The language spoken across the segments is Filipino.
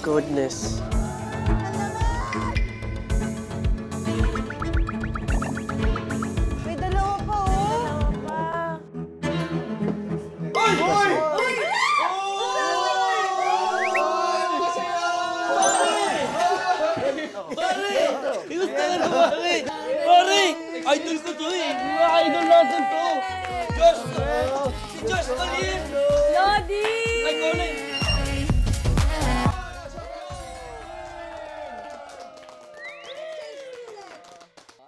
goodness. May dalawa pa, oh! Oy! Oy! Pare! Idol ko to eh! Mga idol natin to! Josh! Si Josh Colin! Lodi! Ay, Colin!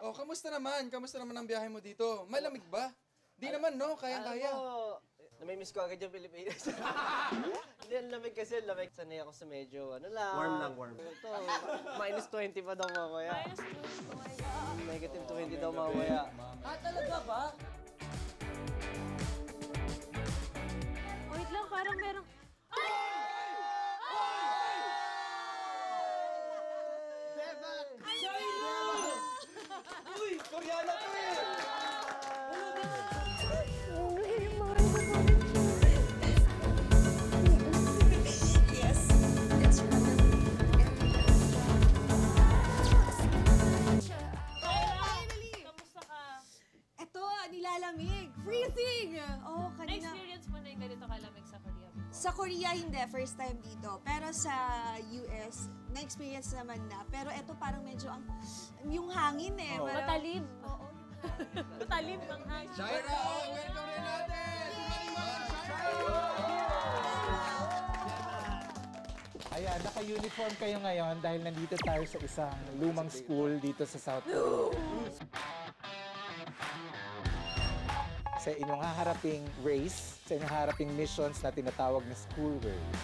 Oh, kamusta naman? Kamusta naman ang biyahe mo dito? Malamig ba? Di naman, no? Kayang-kaya. Namimiss ko agad yung Pilipinas. Hindi, ang lamig kasi, lamig. Sanay ako sa medyo, ano lang. Warm lang, warm. Ito, minus 20 pa daw mamaya. Minus 2, oh my God. Negative 20 daw mamaya. Ah, talaga ba? Wait lang, parang merong... Uy! Koreana to eh! Kamusta ka? Eto, nilalamig. Freezing! Oh, kanina. Na-experience mo na yung ganito kalamig sa Korea before? Sa Korea, hindi. First time dito. Pero sa US, na-experience naman na. Pero eto parang medyo yung hangin eh. Oh. Parang- Matalim. Oo. Matalim ang hangin. Shaira! Oh, welcome rin natin! Ayan, naka-uniform kayo ngayon dahil nandito tayo sa isang lumang school dito sa South Korea. Sa inyong haharaping race, sa inyong haharaping missions na tinatawag na school race.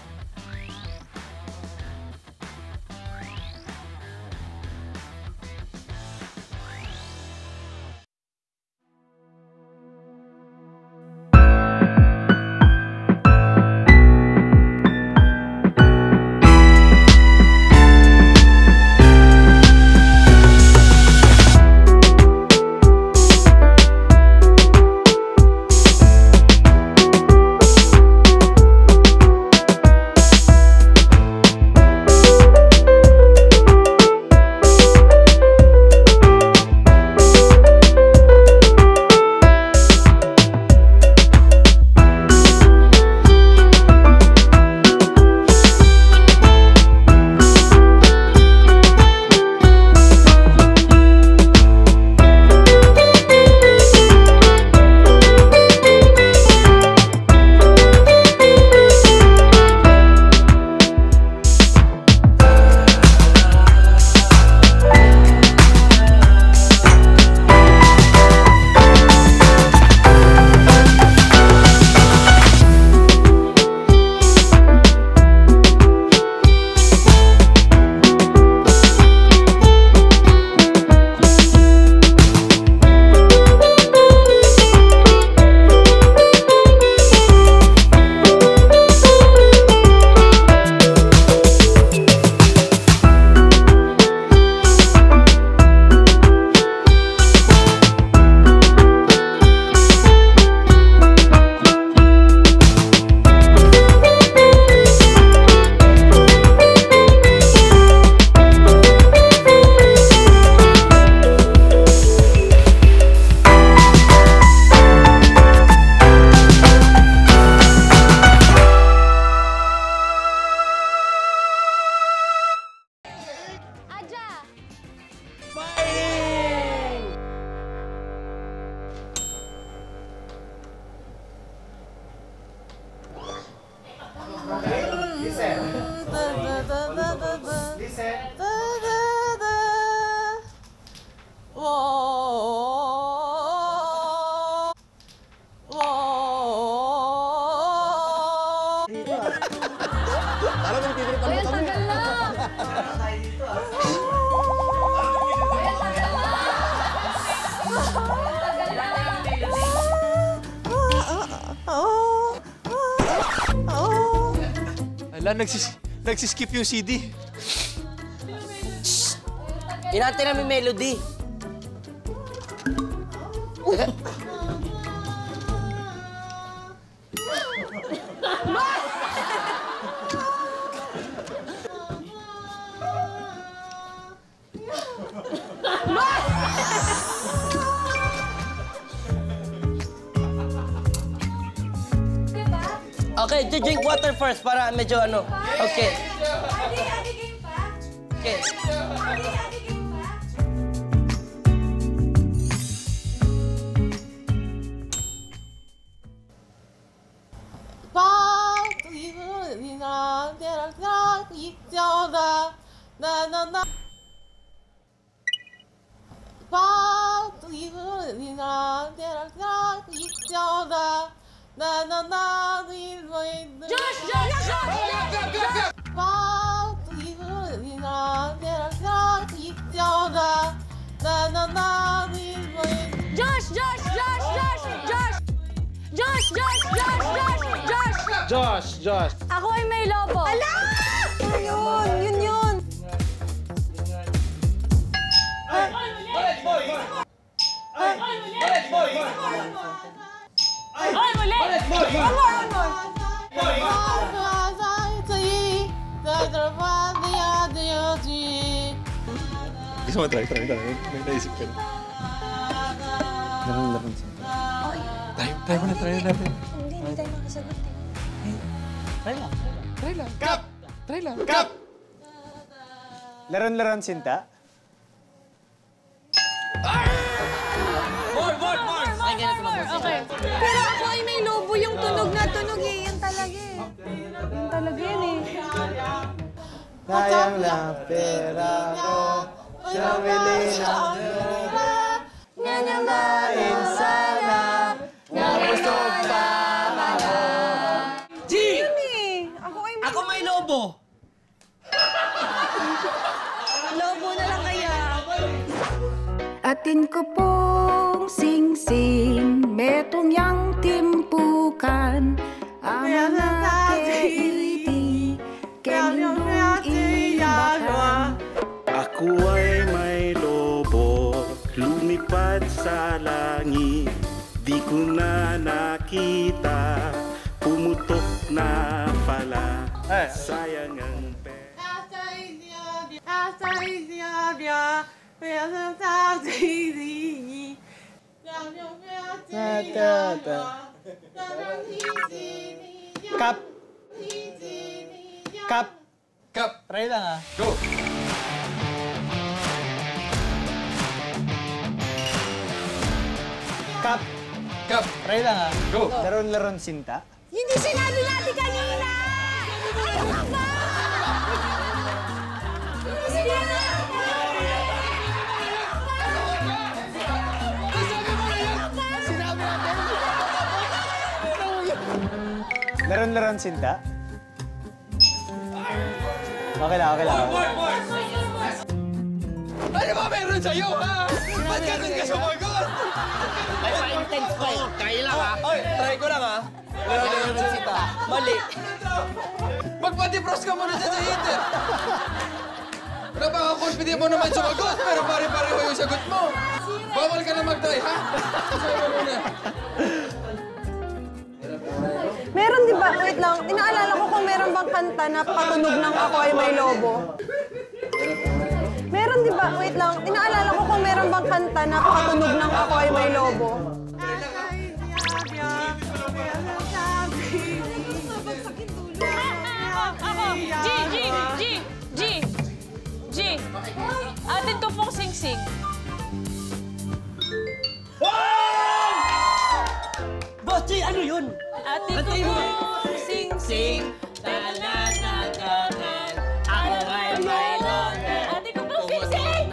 Uy, ang tagal na! Ala, nagsiskip yung CD. Inante namin melody. Okay, drink water first para medyo ano. Okay. Adi game pa? Okay. Adi game pa? Josh. Ako ay may lobo. Ala! Yun. Ay, muli! One more. Gusto mo try. May naisip ka na. Laron siya. Try mo na natin. Hindi tayo makasagot eh. Try lang. Kap! Laron sinta. More. Ay, ganito naman. Okay. Pero ako ay may lobo yung tunog na tunog eh. Yan talaga eh. Yan talaga yan eh. Sayang lang pera ko. Nabili ng Nanangain sana. Nabusog pa ako. G! Eh, Ako may lobo. lobo na lang kaya. Atin ko pong sing-sing, metong yang timpukan, ang mga keiti, kenindong ibakan. Ako ay may lobo, lumipad sa langit. Di ko na nakita, pumutok na pala. Sayang ang pera. Kap! Try lang ah. Go! Kap. Try lang ah. Go! Laron sinta. Hindi sinabi natin kanina! Ano ba? Laron sinta. Okay lang. Ano ba meron sa'yo, ha? Ba't ganun ka sumagot? Ay, pa-intense pa eh. Kaya lang ha. Oy, try ko lang, ha? Laron sita. Mali. Magpa-defrost ka muna dyan sa heater. Napaka-confident mo naman sumagot, pero pare-pareho yung sagot mo. Bawal ka na mag-try, ha? Sabi mo muna. Meron di ba, wait lang, inaalala ko kung meron bang kanta na katunog ng Ako ay may lobo. Meron di ba, wait lang, inaalala ko kung meron bang kanta na katunog ng Ako ay may lobo. Ako. G. Atin ko pong sing-sing. Boss G, ano yun? Atin ko Antay mo. pong sing-sing. Talanagakan. Ako ay may lobo. Atin ko pong sing-sing.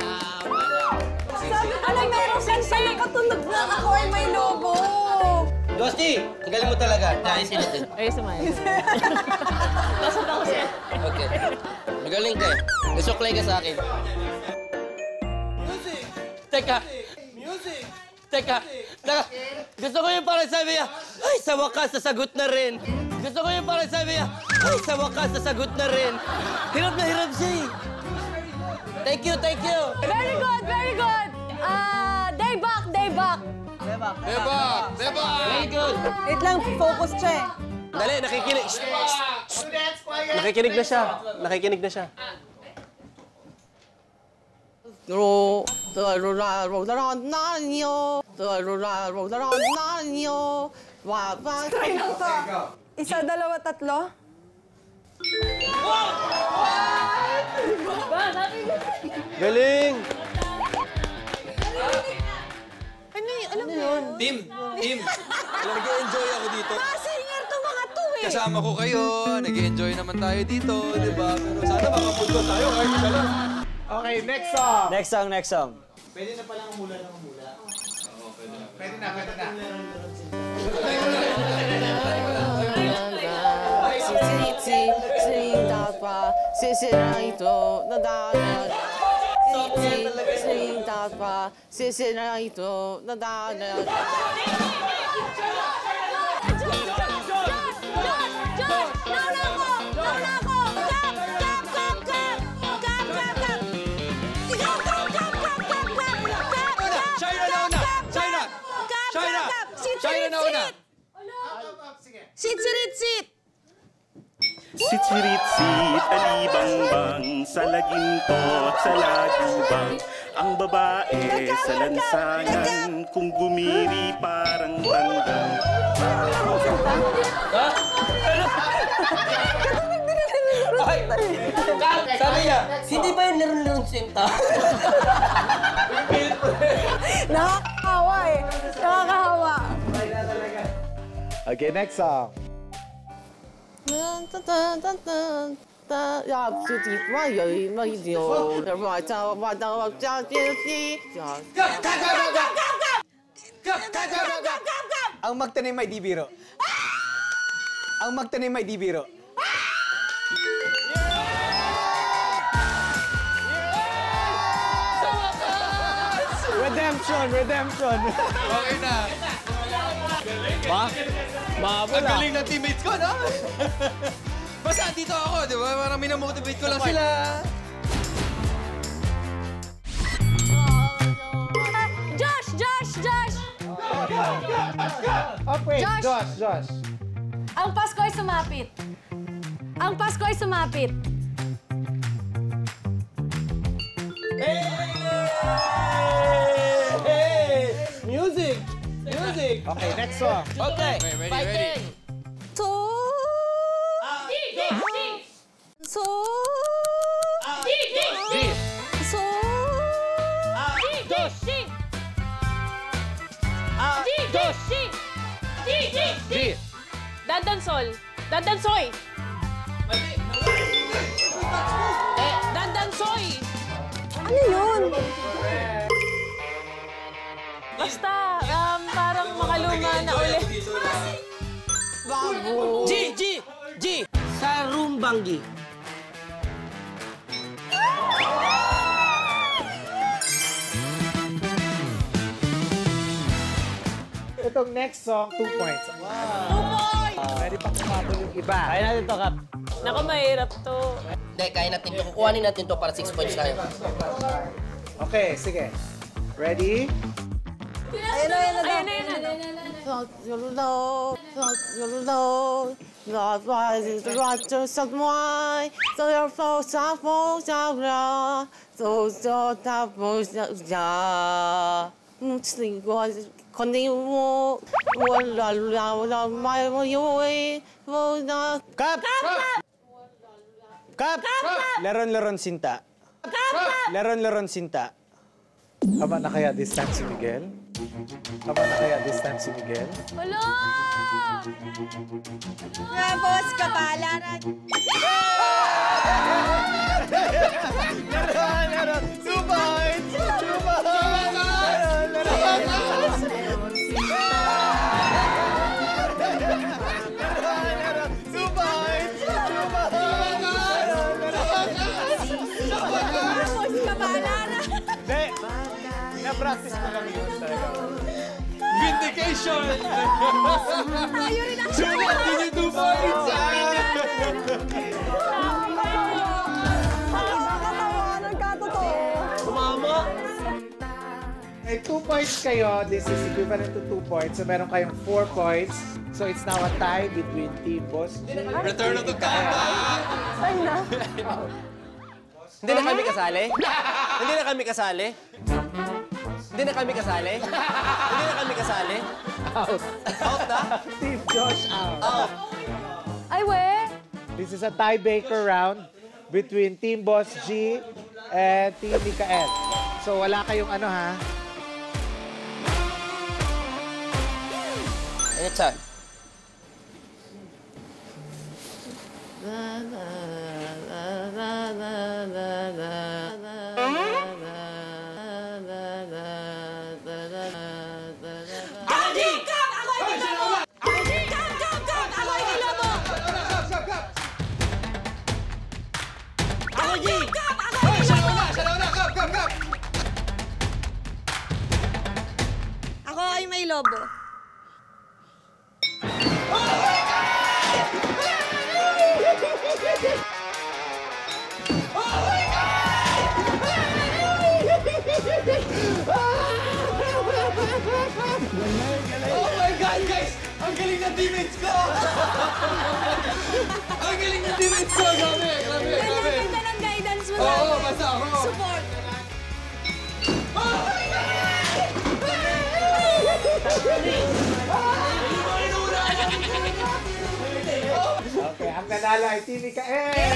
Sabi ko na meron kanta na katunog ng Ako ay may lobo. Boss G, tagalin mo talaga. Ayos natin. Ay, sumayon. Nasad ako siya. Okay. Magaling ka eh. Nasuklay ka sa akin. Teka. Gusto ko yung parang sabi niya, ay, sa wakas, sasagot na rin. Gusto ko yung parang sabi niya, ay, sa wakas, sasagot na rin. Hirap na hirap siya eh. Thank you. Very good. Day back. Debak! Very good. Wait lang, focus siya eh. Dali, nakikinig. Nakikinig na siya. Isa, dalawa, tatlo. Galing! Ano yun? Alam mo yun? Team! Nag-enjoy ako dito. Singer to mga to eh. Kasama ko kayo, nag-enjoy naman tayo dito, di ba? Pero sana makapunta tayo kahit isa lang. Okay, next song. Next song. Pwede na palang umula ng umula. Pwede na. Sit! Sitsirit-sit, alibangbang, sa lagintot, sa lagubang. Ang babae sa lansangan, kung gumiri parang tandang. Sabi niya, hindi ba yung laro-larong sinta? Nakakahawa eh. Nakakahawa. Okay, next song. Ang magtanim ay di biro. Ang magtanim ay di biro. Redemption. Okay na. Ang galing ng teammates ko, no? Basta dito ako, di ba? Parang minamotivate ko lang sila. Josh! Okay, Josh. Josh. Ang Pasko ay sumapit. Music! Okay, next song. Okay, Ready. fighting! Dandansoy! Dandansoy! Ano yun? Basta, parang makaluma na ulit. G! Sarumbanggi. Itong next song, 2 points. Pwede pa kumabol yung iba. Kaya natin to, Kap. Naku, mahirap to. Hindi, kaya natin to. Kukuhanin natin to para 6 points tayo. Okay, sige. Ready? Ayun na. Kap! Laron-laron sinta. Laron-laron sinta. Haba na kaya this time si Miguel? Hala! Tapos, kapalaran. Laron! 2 points! 2 points! Na-practice ko lang yun talaga. Vindication! Tayo rin ang Sulit din yung 2 points! Sumama. May 2 points kayo. This is equivalent to 2 points. So meron kayong 4 points. So it's now a tie between Team Boss G. Return of the comeback! Hindi na kami kasali? Hindi na kami kasali? Hindi na kami kasali? Hindi na kami kasali? Out. Out na? Team Josh out. Out. This is a tiebreaker round between Team Boss G and Team Mikael. So wala kayong ano ha? Anytime. Ako ay may lobo. Oh my God, guys! Ang galing ng teammates ko! Ang galing ng teammates ko! Grabe, grabe, grabe! Ganda ng guidance mo Oo, basta ako. Support. Okay, ang nanalo ay Team Mikael!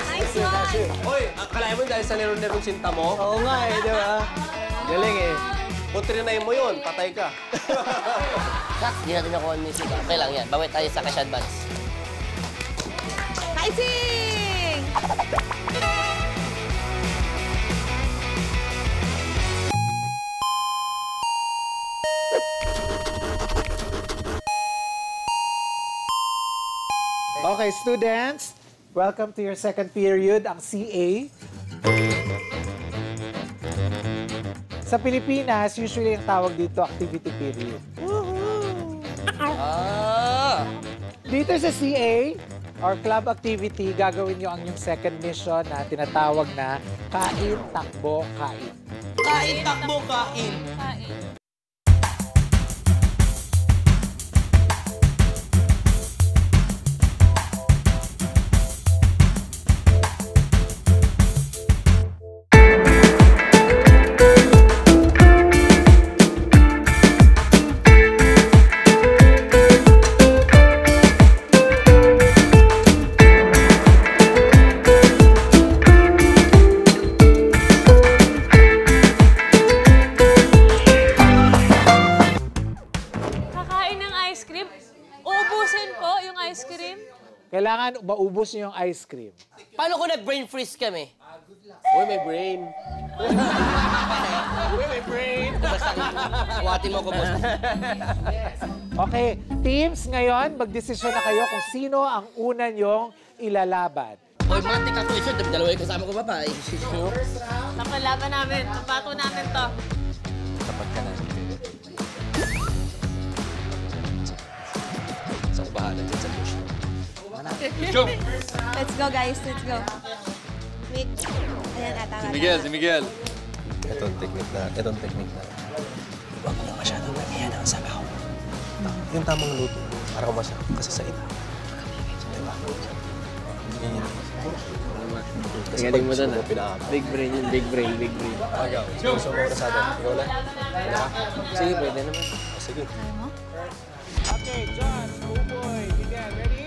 Nice one. Hoy, akalain mo dahil sa laro-larong sinta mo? Oo nga eh, di ba? Galing eh. Kung trinay mo yun, patay ka. Shucks, hindi natin nakuha ang music. Okay lang yan. Bawit tayo sa cash advance. Fighting! Okay, students, welcome to your second period, ang CA. Sa Pilipinas, usually ang tawag dito activity period. Ah! Dito sa CA, or club activity, gagawin nyo ang yung second mission na tinatawag na kain, takbo, kain. Kain, takbo, kain. Kailangan maubos nyo yung ice cream. Paano kung nag-brain freeze kami? Uy, may brain. Uy, may brain. Basta, kuwatin mo ko, boss. Okay, teams, ngayon, magdesisyon na kayo kung sino ang una nyong ilalaban. Uy, matik ako ito. Dalawa yung kasama ko ba pa? Napalaban namin. Napato namin to. Tapat ka na. Sa bahala dyan sa push. Let's go, guys. Let's go. Mick. Ayan, tama. Si Miguel. Itong technique na. Huwag mo masyadong lamihan ang sabaw. Yung tamang luto. Para kumasa kasi sa ita. Diba? Galing mo doon, Big brain yun, big brain. Agaw. Gusto mo na sa atin. Ikaw na? Sige, pwede naman. Sige. Okay, John, Uboy, Miguel, ready?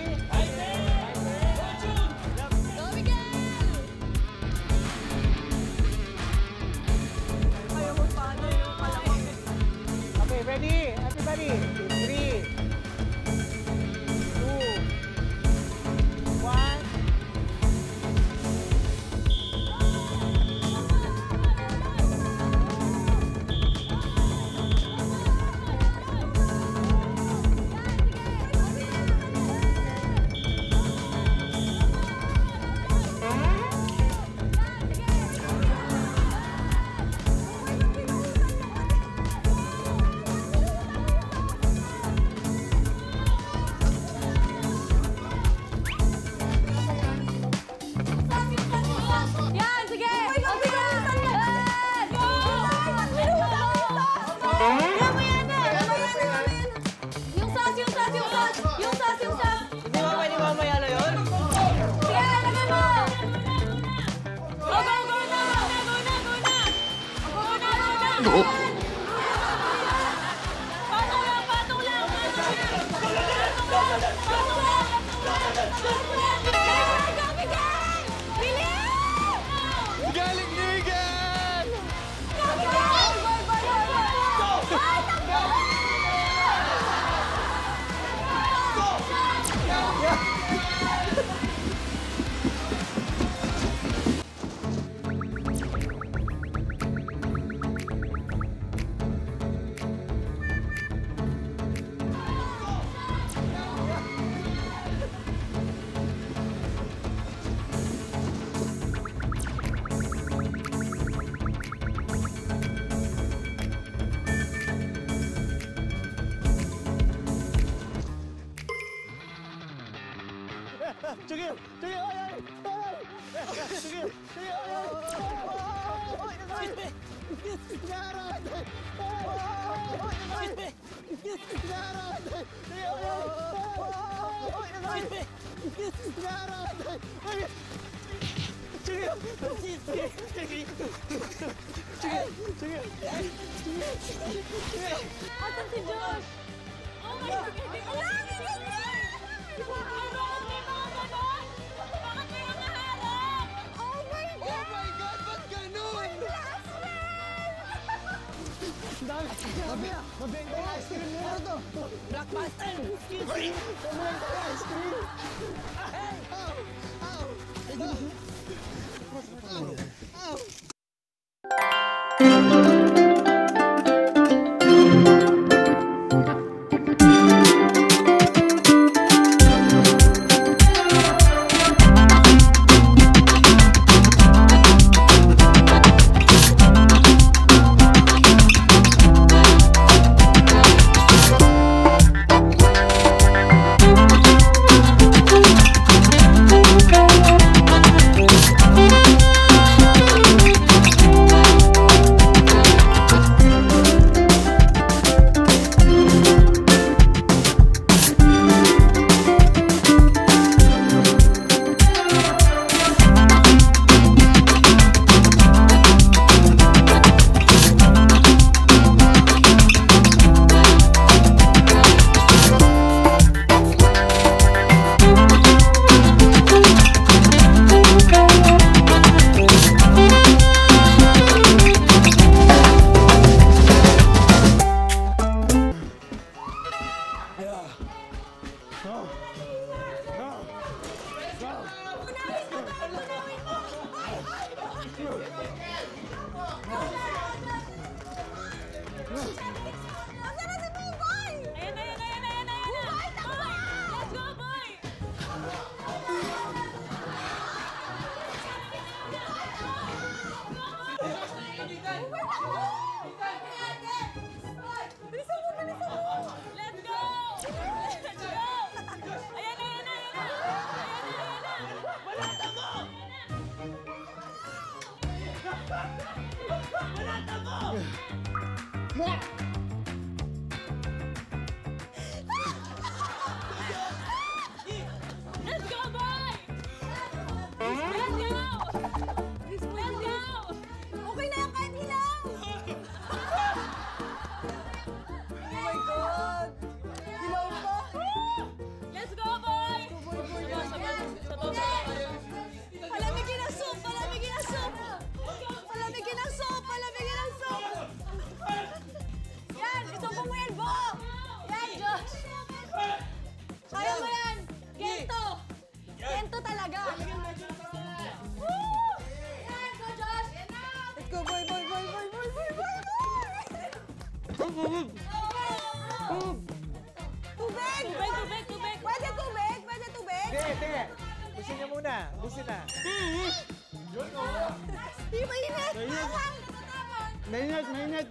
Okay, ready? Everybody? 3, 2, 1. Yan, sige! Hindi ba pwede mamaya na yun? Sige, lagay mo! Go na! Go na! Patong lang! Galing Miguel! Sige! Sige! Ay! Ay! Sige! Sige! Ay! Ay! Asan si Josh? Oh my God! Mabenta yung ice cream nila to! Blockbuster! Excuse me! Mabenta yung ice cream! Hey! Ow! Ow! Ow! Busin niya muna. Busin na. Di mainit! Mainit, mainit.